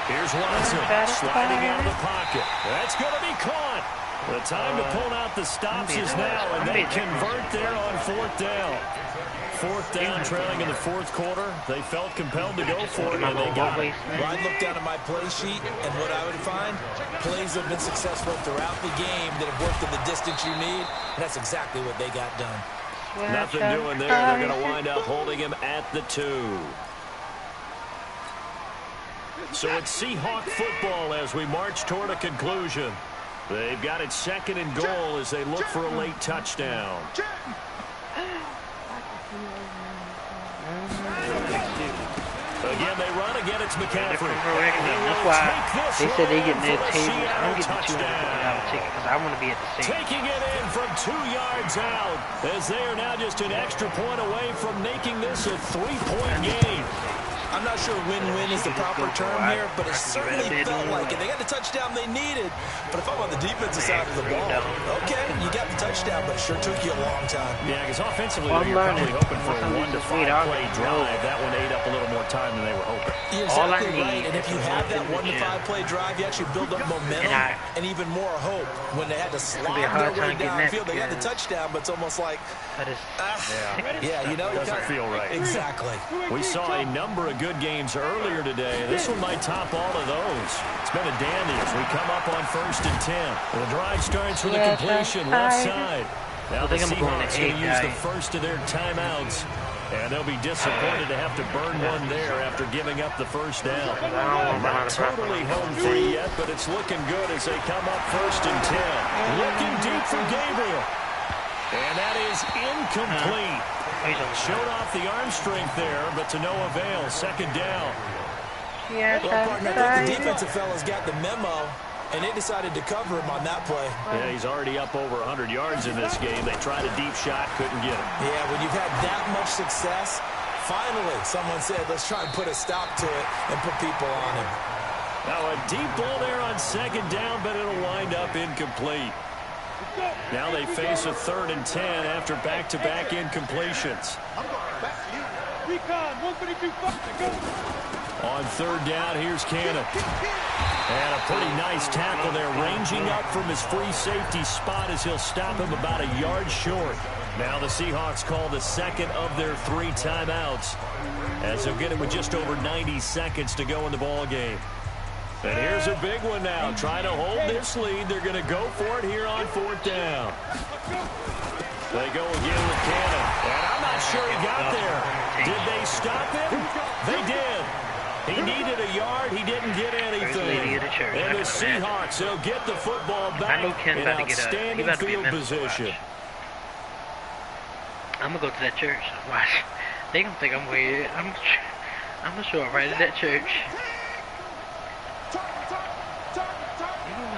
Here's Watson sliding out of the pocket. That's going to be caught. The time to pull out the stops is now, and they convert there on 4th down. 4th down, trailing in the 4th quarter. They felt compelled to go for it, and they got it. Well, I'd look down at my play sheet, and what I would find, plays have been successful throughout the game that have worked in the distance you need, and that's exactly what they got done. Nothing doing there. They're going to wind up holding him at the 2. So it's Seahawk football as we march toward a conclusion. They've got it 2nd and goal as they look for a late touchdown. Again, they run. Again, it's McCaffrey. That's why they said they getting their tables. I'm getting $200 ticket because I want to be at the same. Taking it in from 2 yards out as they are now just an extra point away from making this a 3-point game. I'm not sure win-win is the proper term here, but it certainly felt like it. They got the touchdown they needed, but if I'm on the defensive side of the ball, okay, you got the touchdown, but it sure took you a long time. Yeah, because offensively, you're probably hoping for a 1 to 5 play drive. That one ate up a little more time than they were hoping. You're exactly right, and if you have that 1 to 5 play drive, you actually build up momentum and even more hope. When they had to slide their way downfield, they got the touchdown, but it's almost like, yeah, you know, it doesn't feel right. Exactly. We saw a number of good games earlier today. This one might top all of those. It's been a dandy as we come up on 1st and 10. The drive starts with a completion left side. Now the Seahawks going to use the first of their timeouts, and they'll be disappointed to have to burn one there after giving up the first down. Not totally home free yet, but it's looking good as they come up 1st and 10. Looking deep for Gabriel. And that is incomplete. Showed off the arm strength there, but to no avail. 2nd down. Yeah, well, partner, I think the defensive fellas got the memo, and they decided to cover him on that play. Yeah, he's already up over 100 yards in this game. They tried a deep shot, couldn't get him. Yeah, when you've had that much success, finally someone said, let's try and put a stop to it and put people on him. Now a deep ball there on 2nd down, but it'll wind up incomplete. Now they face a 3rd and 10 after back-to-back incompletions. On 3rd down, here's Cannon. And a pretty nice tackle there, ranging up from his free safety spot as he'll stop him about a yard short. Now the Seahawks call the 2nd of their 3 timeouts as they'll get it with just over 90 seconds to go in the ball game. And here's a big one now. Trying to hold this lead. They're going to go for it here on 4th down. They go again with Cannon. And I'm not sure he got there. Did they stop him? They did. He needed a yard. He didn't get anything. And the Seahawks, they'll get the football back in outstanding field position. I'm going to go to that church. Watch. They going to think I'm weird. I'm going to show up right at that church.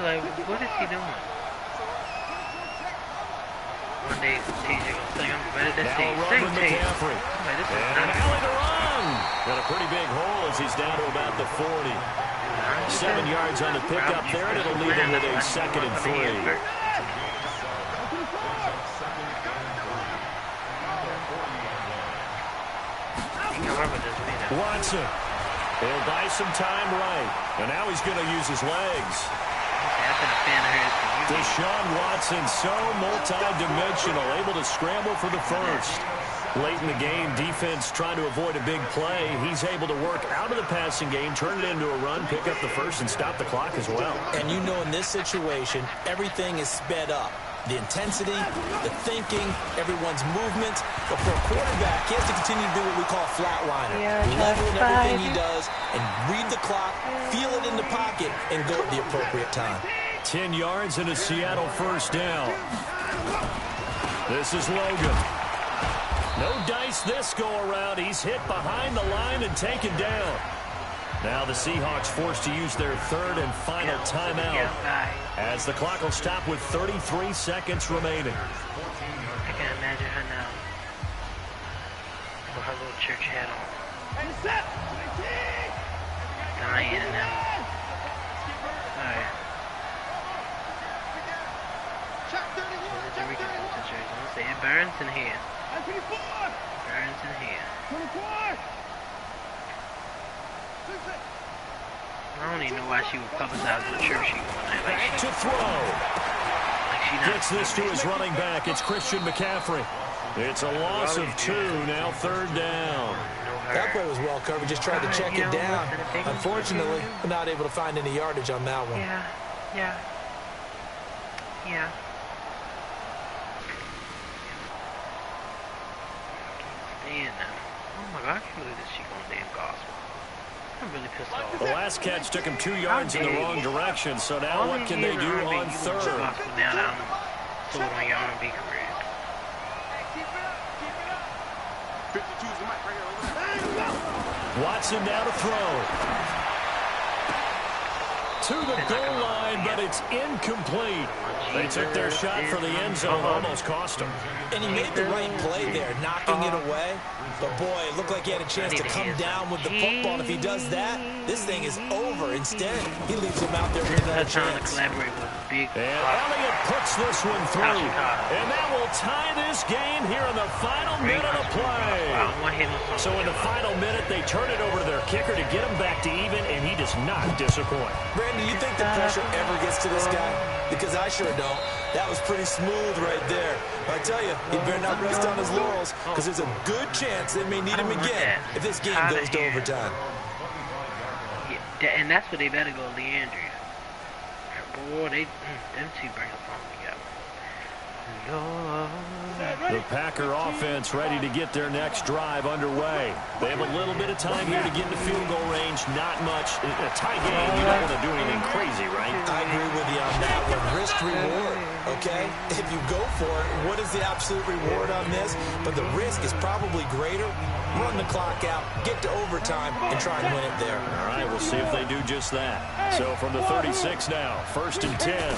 Like, what is he doing? One day, TJ gonna think I'm better than McCaffrey. And an alley to run. Got a pretty big hole as he's down to about the 40. 7 yards on the pickup there, and it'll lead him with a 2nd and 3. Watson. He'll buy some time right. And now he's going to use his legs. Deshaun Watson, so multi-dimensional, able to scramble for the first. Late in the game, defense trying to avoid a big play. He's able to work out of the passing game, turn it into a run, pick up the first, and stop the clock as well. And you know in this situation, everything is sped up. The intensity, the thinking, everyone's movement. But for a quarterback, he has to continue to do what we call flatliner. Level in everything he does and read the clock, feel it in the pocket, and go at the appropriate time. 10 yards and a Seattle first down. This is Logan. No dice this go-around. He's hit behind the line and taken down. Now the Seahawks forced to use their third and final timeout as the clock will stop with 33 seconds remaining. I can imagine her now with her little church hat on. Dying now. Alright. It burns in here. Burns in here. I don't even know why she would publicize the church she going at. Back to throw. Gets this to his running back. It's Christian McCaffrey. It's a loss of 2. Now third down. That play was well covered. Just tried to check it down. Unfortunately, we're not able to find any yardage on that one. Yeah. Oh my God, I can't believe this shit going damn gospel. I'm really pissed off. The last catch took him 2 yards in the wrong direction, so now what can they do on third? Now that I'm sold on your R&B career. Watson now to throw. To the goal line, but it's incomplete. They took their shot for the end zone, almost cost them. And he made the right play there, knocking it away. But, boy, it looked like he had a chance to come down with the football. And if he does that, this thing is over. Instead, he leaves him out there with another chance. And Elliott puts this one through. And that will tie this game here in the final minute of play. So in the final minute, they turn it over to their kicker to get him back to even, and he does not disappoint. Brandon, you think the pressure ever gets to this guy? Because I sure don't. That was pretty smooth right there. I tell you, he better not rest on his laurels, because there's a good chance they may need him again if this game goes to overtime. Yeah, and that's where they better go, Leandria. Boy, them two bring us home together. The Packer offense ready to get their next drive underway. They have a little bit of time here to get into field goal range. Not much. In a tie game, you don't want to do anything crazy, right? I agree with you on that one. Risk reward, okay? If you go for it, what is the absolute reward on this? But the risk is probably greater. Run the clock out, get to overtime, and try and win it there. All right, we'll see if they do just that. So from the 36 now, 1st and 10.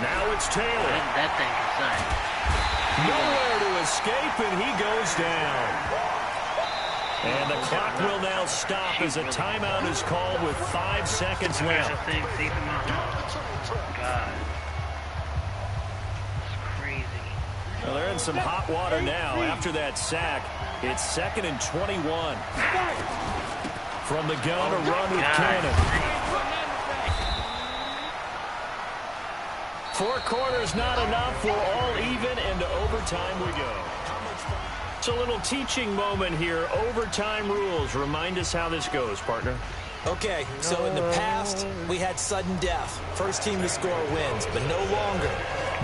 Now it's Taylor. That thing is insane. Nowhere to escape, and he goes down. And the clock will now stop as a timeout is called with 5 seconds left. God. It's crazy. Well, they're in some hot water now after that sack. It's 2nd and 21. From the gun, a run with Cannon. 4 quarters not enough. We're all even, and to overtime we go. It's a little teaching moment here. Overtime rules. Remind us how this goes, partner. Okay, so in the past, we had sudden death. First team to score wins, but no longer.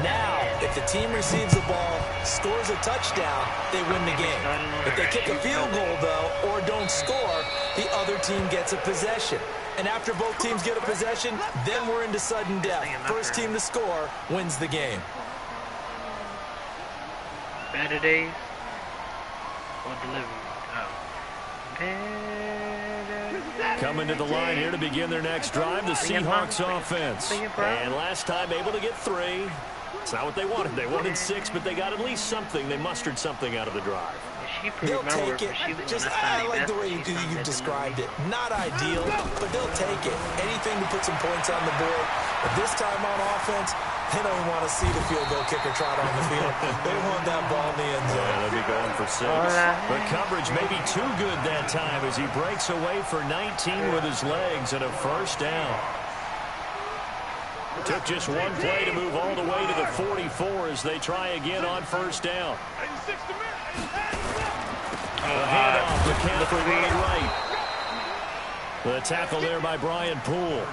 Now, if the team receives the ball, scores a touchdown, they win the game. If they kick a field goal, though, or don't score, the other team gets a possession. And after both teams get a possession, then we're into sudden death. First team to score wins the game. Better days or delivery? Coming to the line here to begin their next drive, the Seahawks offense. And last time able to get 3. It's not what they wanted. They wanted 6, but they got at least something. They mustered something out of the drive. They'll take it. I like the way you described it. Not ideal, but they'll take it. Anything to put some points on the board. But this time on offense, they don't want to see the field goal kicker trot on the field. They want that ball in the end zone. Yeah, they'll be going for 6. But coverage may be too good that time as he breaks away for 19 with his legs and a first down. Took just one play to move all the way to the 44 as they try again on first down. The handoff, McCaffrey running right. The tackle there by Brian Poole.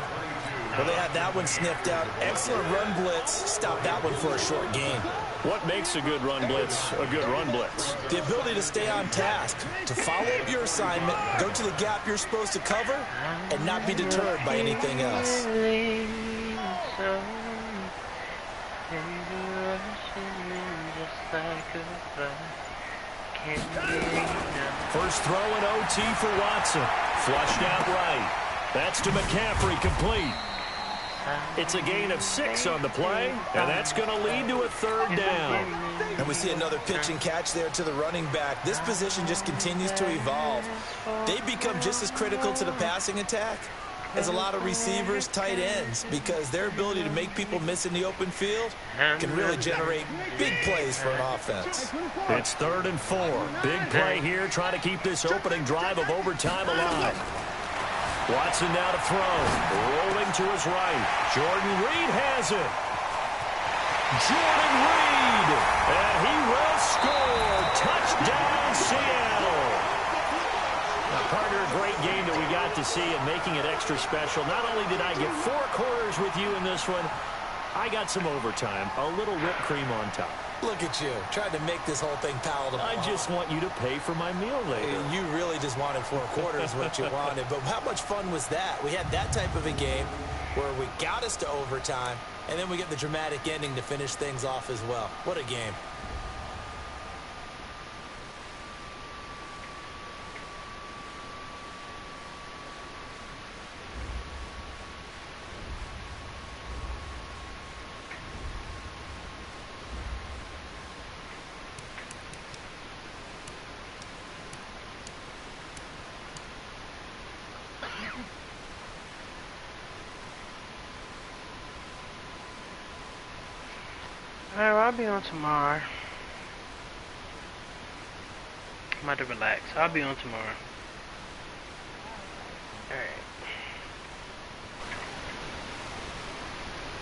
Well, they had that one sniffed out. Excellent run blitz. Stop that one for a short gain. What makes a good run blitz a good run blitz? The ability to stay on task, to follow up your assignment, go to the gap you're supposed to cover, and not be deterred by anything else. First throw in OT for Watson. Flushed out right. That's to McCaffrey, complete. It's a gain of 6 on the play, and that's going to lead to a third down. And we see another pitch and catch there to the running back. This position just continues to evolve. They become just as critical to the passing attack as a lot of receivers, tight ends, because their ability to make people miss in the open field can really generate big plays for an offense. It's 3rd and 4. Big play here, trying to keep this opening drive of overtime alive. Watson now to throw. Rolling to his right. Jordan Reed has it. Jordan Reed. And he will score. Touchdown, Seattle. Now, partner, a great game that we got to see and making it extra special. Not only did I get 4 quarters with you in this one, I got some overtime. A little whipped cream on top. Look at you, trying to make this whole thing palatable. I just want you to pay for my meal later. You really just wanted 4 quarters what you wanted. But how much fun was that? We had that type of a game where we got us to overtime, and then we get the dramatic ending to finish things off as well. What a game. Alright, well, I'll be on tomorrow. I'm about to relax. I'll be on tomorrow. Alright.